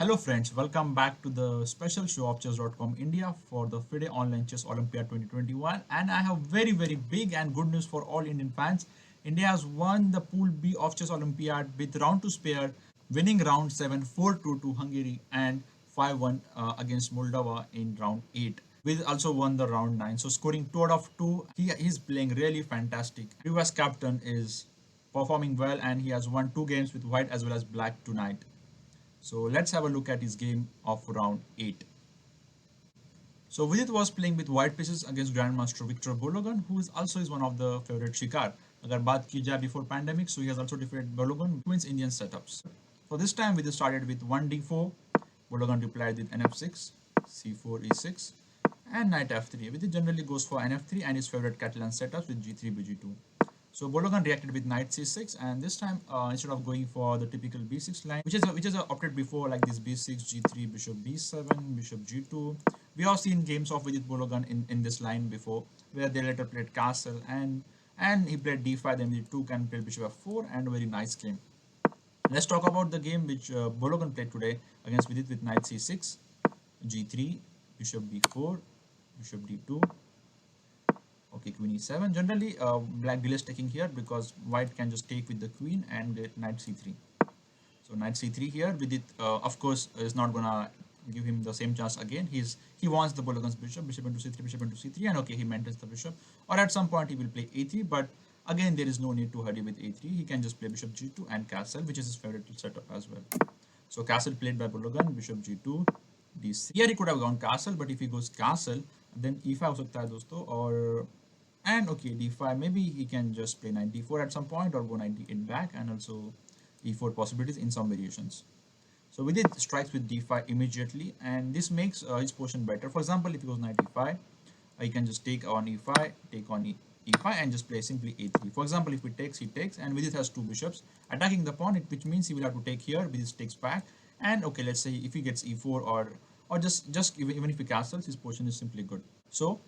Hello friends, welcome back to the special show of chess.com India for the FIDE Online Chess Olympiad 2021, and I have very big and good news for all Indian fans. India has won the Pool B of Chess Olympiad with round to spare, winning round 7 4-2 to Hungary and 5-1 against Moldova in round 8. We also won the round 9, so scoring 2 out of 2. He's playing really fantastic. US captain is performing well and he has won 2 games with white as well as black tonight. So let's have a look at his game of round 8. So Vidit was playing with white pieces against Grandmaster Viktor Bologan, who is also is one of the favorite Shikar. अगर बात की जाए before pandemic, so he has also defeated Bologan, wins Indian setups. So this time Vidit started with 1d4, Bologan replied with nf6, c4, e6, and knight f3. Vidit generally goes for nf3 and his favorite Catalan setups with g3, bg2. So Bologan reacted with knight c6, and this time instead of going for the typical b6 line, which is opted before like this b6, g3, bishop b7, bishop g2. We have seen games of Vidit Bologan in this line before, where they later played castle and he played d5, then d2 and played bishop f4, and a very nice game. Let's talk about the game which Bologan played today against Vidit with knight c6, g3, bishop b4, bishop d2. Okay, queen e7. Generally, black delays taking here because white can just take with the queen and get knight c3. So knight c3 here with it, of course, is not gonna give him the same chance again. He wants the Bologan's bishop into c3, bishop into c3, and okay, he maintains the bishop. Or at some point he will play a3, but again there is no need to hurry with a3. He can just play bishop g2 and castle, which is his favorite setup as well. So castle played by Bologan, bishop g2, d6. Here he could have gone castle, but if he goes castle, then e5 हो सकता है दोस्तों, or and okay, d5, maybe he can just play knight d4 at some point or go knight d8 back, and also e4 possibilities in some variations. So with it strikes with d5 immediately, and this makes his position better. For example, if he goes knight e5, he can just take on e5, take on e5, and just play simply a3. For example, if he takes, and Vidit has two bishops attacking the pawn, which means he will have to take here. Vidit takes back, and okay, let's say if he gets e4 or just even if he castles, his position is simply good. So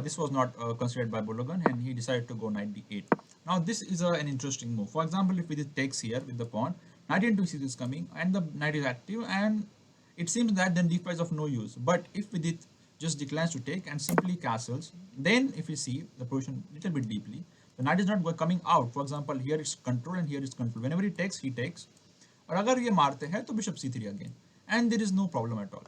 this was not considered by Bologan, and he decided to go knight d8. Now this is an interesting move. For example, if Vidit takes here with the pawn, knight into c6 is coming, and the knight is active, and it seems that then d5 is of no use. But if Vidit just declines to take and simply castles, then if you see the position little bit deeply, the knight is not coming out. For example, here it's control and here is control. Whenever he takes, he takes. और अगर ये मारते हैं तो bishop c3 again, and there is no problem at all.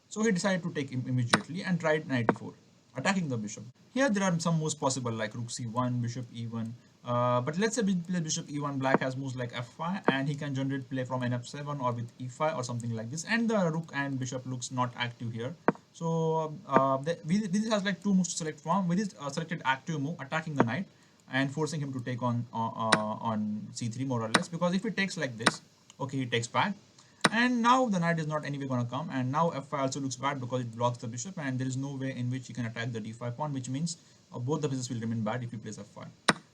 So he decided to take him immediately and tried knight e4, attacking the bishop. Here there are some moves possible like rook c1, bishop e1. But let's say play bishop e1, black has moves like f5, and he can generate play from nf7 or with e5 or something like this. And the rook and bishop looks not active here. So Vidit has like two moves to select from. Vidit selected active move, attacking the knight and forcing him to take on c3 more or less. Because if he takes like this, okay, he takes back. And now the knight is not anyway going to come, and now f5 also looks bad because it blocks the bishop, and there is no way in which he can attack the d5 pawn, which means both the pieces will remain bad if he plays f5.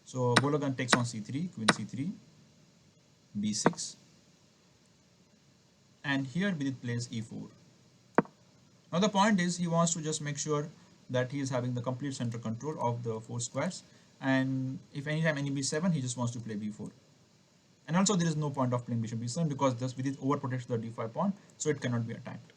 So Bologan takes on c3, queen c3, b6, and here Vidit plays e4. Now the point is he wants to just make sure that he is having the complete center control of the four squares, and if anytime any b7, he just wants to play b4. And also there is no point of playing bishop b7 because this Vidit overprotects the d5 pawn, so it cannot be attacked.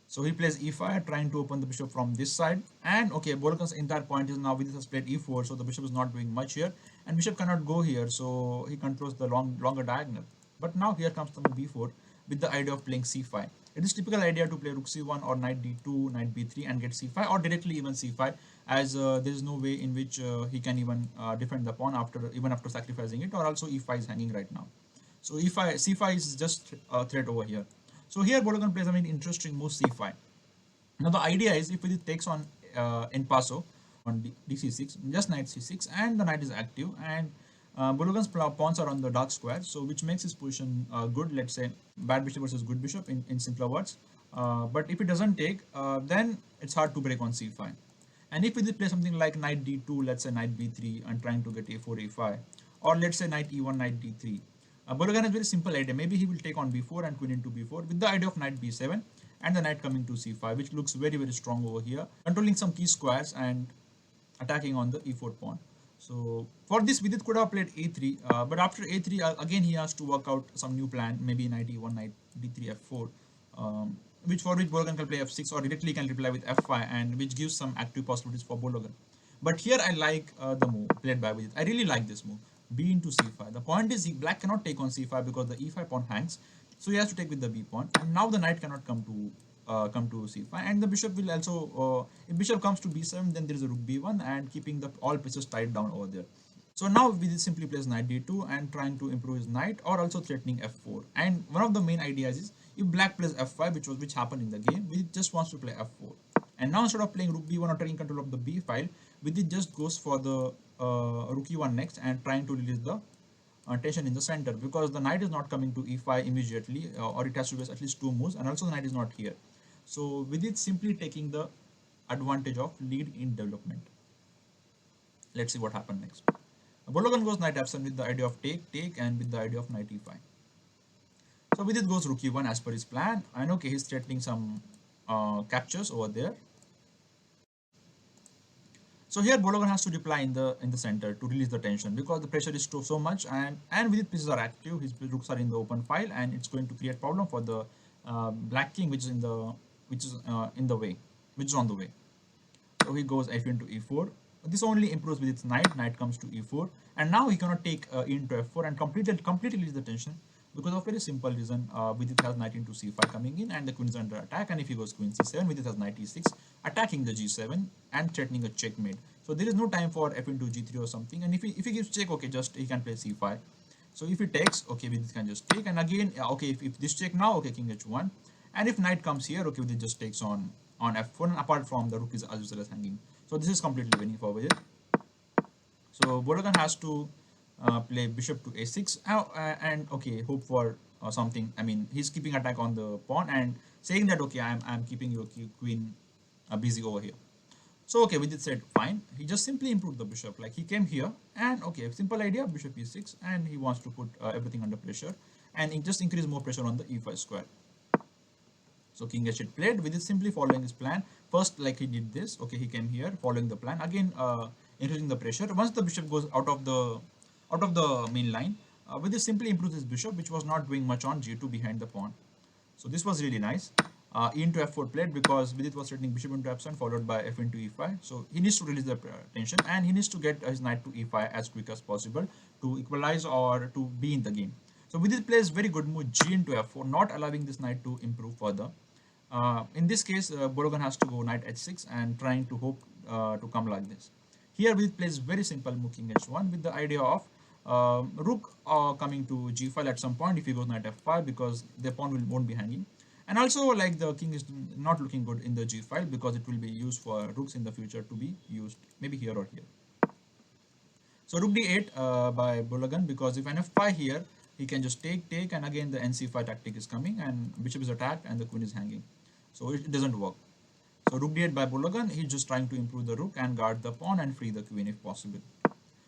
So he plays e5, trying to open the bishop from this side. And okay, Bologan's entire point is now Vidit has played e4, so the bishop is not doing much here, and bishop cannot go here, so he controls the longer diagonal. But now here comes the move b4 with the idea of playing c5. It is typical idea to play rook c1 or knight d2, knight b3 and get c5, or directly even c5, as there is no way in which he can even defend the pawn after sacrificing it, or also e5 is hanging right now. So c5 is just a threat over here. So here Bologan plays a very interesting move c5. Now the idea is if it takes on en paso on dc6, just knight c6, and the knight is active, and Bologan's pawns are on the dark square, so which makes his position good. Let's say bad bishop versus good bishop in simpler words. But if it doesn't take, then it's hard to break on c5. And if we play something like knight d2, let's say knight b3, and trying to get a4, a5, or let's say knight e1, knight d3, Bologan has very simple idea. Maybe he will take on b4 and queen into b4 with the idea of knight b7 and the knight coming to c5, which looks very strong over here, controlling some key squares and attacking on the e4 pawn. So for this, Vidit could have played a3, but after a3, again he has to work out some new plan, maybe knight e1, knight d3, f4, which for which Bologan can play f6 or directly can reply with f5, and which gives some active possibilities for Bologan. But here I like the move played by Vidit. I really like this move, b into c5. The point is black cannot take on c5 because the e5 pawn hangs, so he has to take with the b pawn, and now the knight cannot come to c5, and the bishop will also if bishop comes to b7, then there is a rook b1 and keeping the all pieces tied down over there. So now we simply plays knight d2 and trying to improve his knight, or also threatening f4. And one of the main ideas is if black plays f5, which happened in the game, we just wants to play f4. And now instead of playing rook b1 or taking control of the b file, Vidit just goes for the rook e1 next and trying to release the tension in the center, because the knight is not coming to e5 immediately, or it has to be at least two moves, and also the knight is not here. So Vidit simply taking the advantage of lead in development. Let's see what happened next. Bologan goes knight f7 with the idea of take, and with the idea of knight e5. So Vidit goes rook e1 as per his plan, and okay, he's threatening some captures over there. So here Bologan has to reply in the center to release the tension, because the pressure is so much, and Vidit pieces are active, his rooks are in the open file, and it's going to create problem for the black king, which is in the way, which is on the way. So he goes f into e4. This only improves with its knight. Knight comes to e4, and now he cannot take e into f4 and completely release the tension, because of very simple reason. Vidit has knight into c5 coming in, and the queen is under attack. And if he goes queen c7, Vidit has knight e6, attacking the g7 and threatening a checkmate. So there is no time for f into g3 or something. And if he gives check, okay, just he can play c5. So if he takes, okay, Vidit can just take, and again, okay, if this check now, okay, king h1, and if knight comes here, okay, Vidit just takes on f4, and apart from the rook is as well as hanging. So this is completely winning for Vidit. So Bologan has to play bishop to a6, and okay, hope for something. I mean, he's keeping attack on the pawn and saying that okay, I'm keeping your queen busy over here. So okay, Vidit said fine. He just simply improved the bishop. Like he came here, and okay, simple idea, bishop e6, and he wants to put everything under pressure, and just increase more pressure on the e5 square. So king h8 played, with it simply following his plan. First, like he did this, okay, he came here following the plan. Again, increasing the pressure. Once the bishop goes out of the main line, with this simply improves his bishop, which was not doing much on g2 behind the pawn. So this was really nice. E into f4 played, because Vidit was threatening bishop into f7 followed by f into e5. So he needs to release the tension, and he needs to get his knight to e5 as quick as possible to equalize or to be in the game. So Vidit plays very good move g into f4, not allowing this knight to improve further. In this case, Bologan has to go knight h6 and trying to hope to come like this. Here Vidit plays very simple move king h1 with the idea of rook coming to g5 at some point if he goes knight f5, because the pawn won't be hanging. And also, like, the king is not looking good in the g file, because it will be used for rooks in the future to be used maybe here or here. So rook d8 by Bologan, because if an f5 here, he can just take, and again the nc5 tactic is coming, and bishop is attacked and the queen is hanging. So it doesn't work. So rook d8 by Bologan, he's just trying to improve the rook and guard the pawn and free the queen if possible.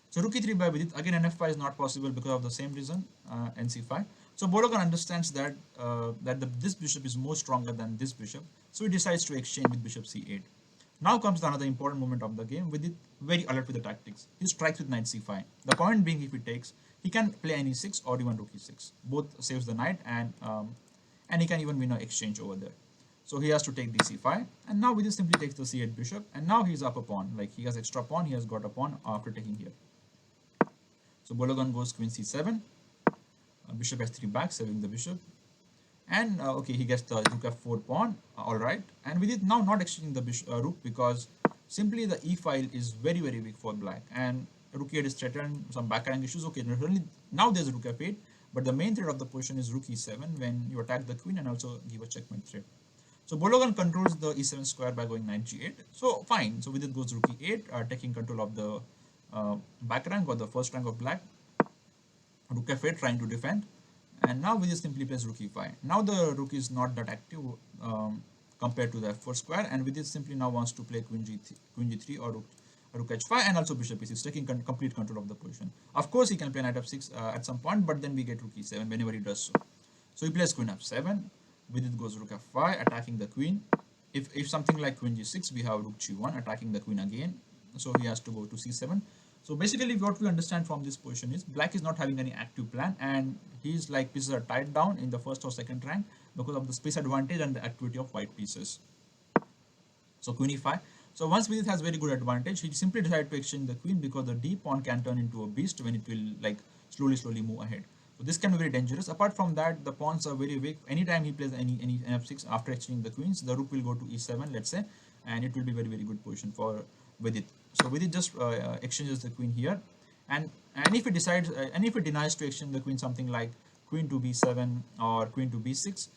So rook e3 by Vidit, again nf5 is not possible because of the same reason, nc5. So Bologan understands that this bishop is more stronger than this bishop, so he decides to exchange with bishop c8. Now comes another important moment of the game. Vidit very alert with the tactics. He strikes with knight c5. The point being, if he takes, he can play any 6 or even rook e6. Both saves the knight, and he can even win an exchange over there. So he has to take dc5, and now Vidit simply takes the c8 bishop, and now he's up a pawn. Like he has extra pawn, he has got a pawn after taking here. So Bologan goes queen c7, bishop h3 back, saving the bishop, and okay, he gets the rook f4 pawn, all right. And with it now not exchanging the rook, because simply the e file is very weak for black, and rook e8 is threatened, some backrank issues. Okay, now there's rook f8, but the main threat of the position is rook e7 when you attack the queen and also give a checkmate threat. So Bologan controls the e7 square by going knight g8. So fine. So with it goes rook e8, taking control of the back rank or the first rank of black. Rook f8 trying to defend, and now we just simply plays rook e5. Now the rook is not that active compared to the f4 square, and with this simply now wants to play queen g3 or rook h5, and also bishop e6, taking complete control of the position. Of course, he can play knight f6 at some point, but then we get rook e7 whenever he does so. So he plays queen f7. With it goes rook f5, attacking the queen. If something like queen g6, we have rook g1 attacking the queen again. So he has to go to c7. So basically what we understand from this position is black is not having any active plan, and his like pieces are tied down in the first or second rank because of the space advantage and the activity of white pieces. So queen e5. So once Vidit has very good advantage, he simply decided to exchange the queen because the d pawn can turn into a beast when it will like slowly move ahead. So this can be very dangerous. Apart from that, the pawns are very weak. Anytime he plays any f6 after exchanging the queens, the rook will go to e7, let's say, and it will be very good position for Vidit. So Vidit just exchanges the queen here, and if he decides and if he denies to exchange the queen, something like queen to b7 or queen to b6,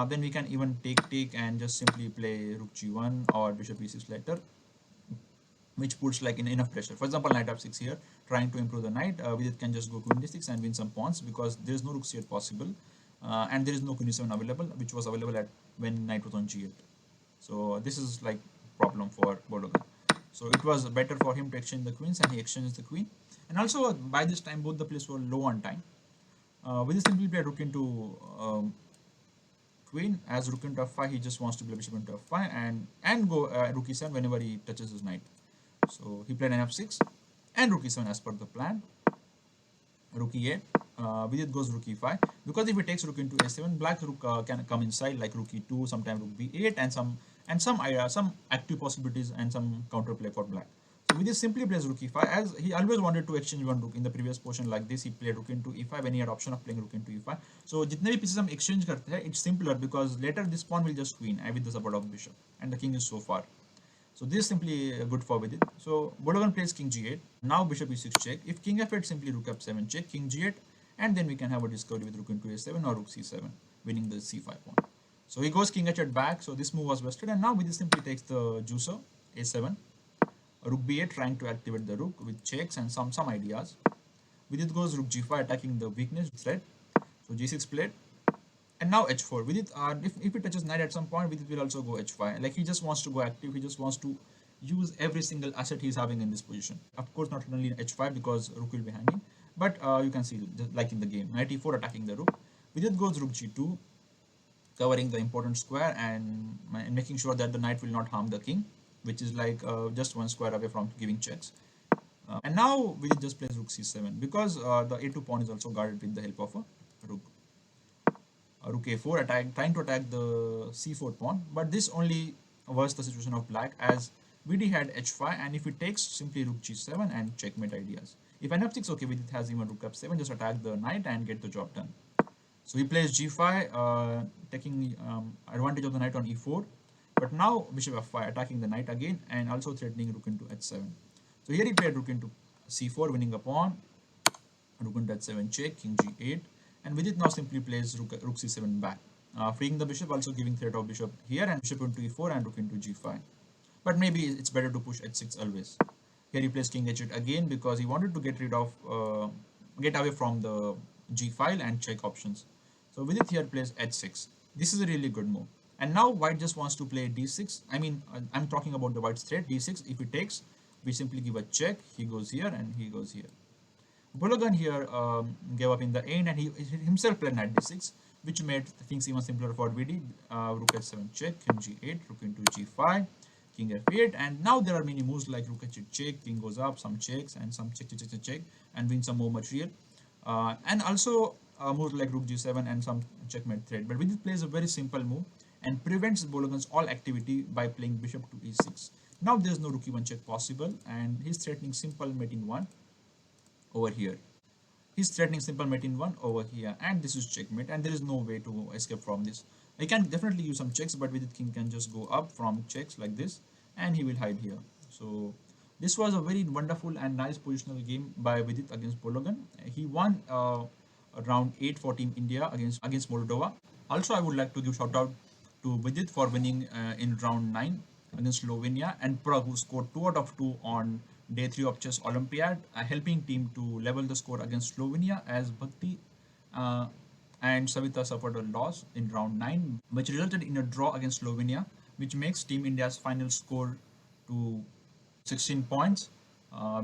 then we can even take and just simply play rook g1 or bishop e6 later, which puts like in enough pressure. For example, knight f6 here, trying to improve the knight. Vidit can just go queen d6 and win some pawns because there is no rook c8 possible, and there is no queen e7 available, which was available at when knight was on g8. So this is like problem for Bologan. So it was better for him to exchange the queens, and he exchanged the queen. And also by this time both the players were low on time. Vidit simply played rook into queen. As rook into f5, he just wants to play bishop into f5 and go rook e7 whenever he touches his knight. So he played an f6 and rook e7 as per the plan. Rook e8. Vidit goes rook e5 because if he takes rook into a7, black rook can come inside like rook e2, sometimes rook b8, and some active possibilities and some counterplay for black. So Vidit simply plays rook e5 as he always wanted to exchange one rook. In the previous position like this, he played rook into e5 when he had option of playing rook into e5. So जितने भी pieces हम exchange करते हैं, it's simpler because later this pawn will just queen with the support of bishop, and the king is so far. So this is simply good for Vidit. So Bologan plays king g8. Now bishop e6 check. If king f8, simply rook f7 check, king g8, and then we can have a discovery with rook into a7 or rook c7, winning the c5 pawn. So he goes king h8 back. So this move was wasted, and now Vidit simply takes the juicer a7, rook b8, trying to activate the rook with checks and some ideas. Vidit goes rook g5, attacking the weakness threat. So g6 played. And now h4. Vidit, if he touches knight at some point, Vidit will also go h5. Like he just wants to go active. He just wants to use every single asset he's having in this position. Of course, not only h5 because rook will be hanging, but you can see like in the game, knight e4 attacking the rook. Vidit goes rook g2, covering the important square and making sure that the knight will not harm the king, which is like just one square away from giving checks. And now Vidit just plays rook c7 because the a2 pawn is also guarded with the help of a rook. Rook a4 trying to attack the c4 pawn, but this only worse the situation of black as VD had h5, and if he takes, simply rook g7 and checkmate ideas. If n f6, okay, Vidit has even rook f7, just attack the knight and get the job done. So he plays g5, taking advantage of the knight on e4, but now bishop f5, attacking the knight again and also threatening rook into h7. So here he played rook into c4, winning a pawn, rook into h7 check, king g8, and Vidit now simply plays rook c7 back, freeing the bishop, also giving threat of bishop here, and bishop into e4 and rook into g5. But maybe it's better to push h6 always. Here he plays king h8 again because he wanted to get away from the g file and check options. So Vidit here plays h6. This is a really good move. And now white just wants to play d6. I mean, I'm talking about the white's threat, d6. If he takes, we simply give a check. He goes here and he goes here. Bologan here gave up in the end, and he himself played knight d6, which made things even simpler for VD. Rook h7 check, king g8, rook into g5, king f8, and now there are many moves like rook h8 check, king goes up, some checks, and some check, and win some more material. And also moves like rook g7 and some checkmate threat. But Vidit plays a very simple move and prevents Bologan's all activity by playing bishop to e6. Now there is no rook e1 check possible, and he's threatening simple mate in 1 over here. He's threatening simple mate in 1 over here, and this is checkmate, and there is no way to escape from this. I can definitely use some checks, but Vidit king can just go up from checks like this, and he will hide here. So this was a very wonderful and nice positional game by Vidit against Bologan. He won round 8 for Team India against Moldova. Also, I would like to give shout out to Vidit for winning in round 9 against Slovenia, and Prague, who scored 2 out of 2 on day 3 of Chess Olympiad, helping team to level the score against Slovenia as Bhakti and Savita suffered a loss in round 9, which resulted in a draw against Slovenia, which makes Team India's final score to 16 points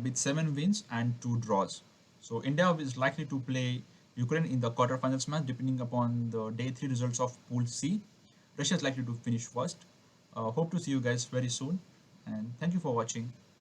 with 7 wins and 2 draws. So India is likely to play Ukraine in the quarterfinals match depending upon the day 3 results of Pool C. Russia is likely to finish first. Hope to see you guys very soon, and thank you for watching.